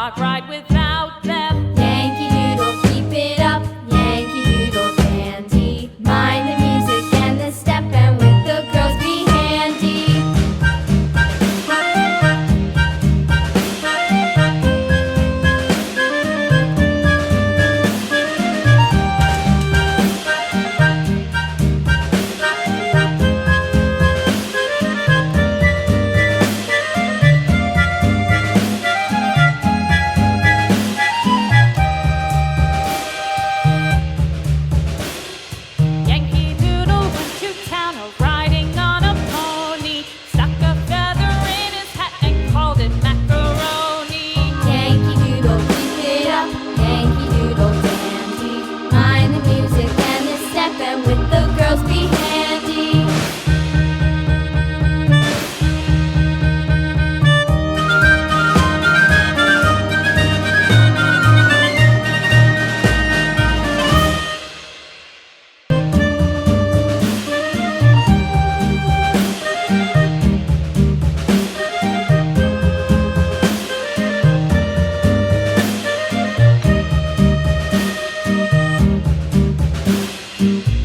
not ride without them. Yankee Doodle, keep it up, Yankee Doodle dandy. Mind the music and the step, and with the girls be handy. Yankee Doodle went to town riding on a pony, stuck a feather in his hat and called it macaroni. Yankee Doodle, keep it up, Yankee Doodle dandy. Mind the music and the step, and with the girls be handy.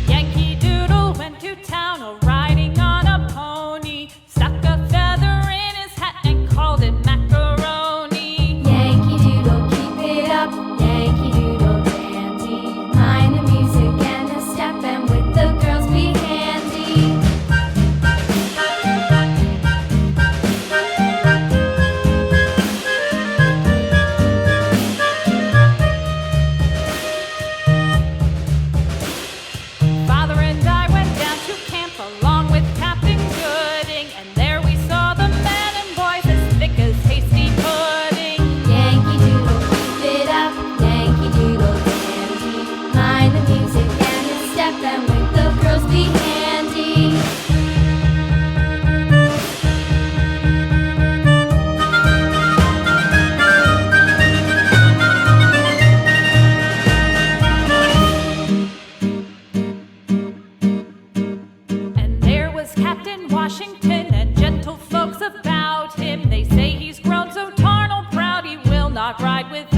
Yankee Doodle went to town riding on a pony, stuck a feather in his hat and called it macaroni. Yankee Doodle, keep it up, Yankee Doodle dandy. Mind the music and the step, and with the girls be handy. Father and I went down to camp along with Captain Gooding, and there we saw the men and boys as thick as hasty pudding. Yankee Doodle, keep it up, Yankee Doodle dandy. Mind the music and the step, and with the girls be handy. And there was Captain Washington and gentle folks about him. They say he's grown so tarnal proud he will not ride with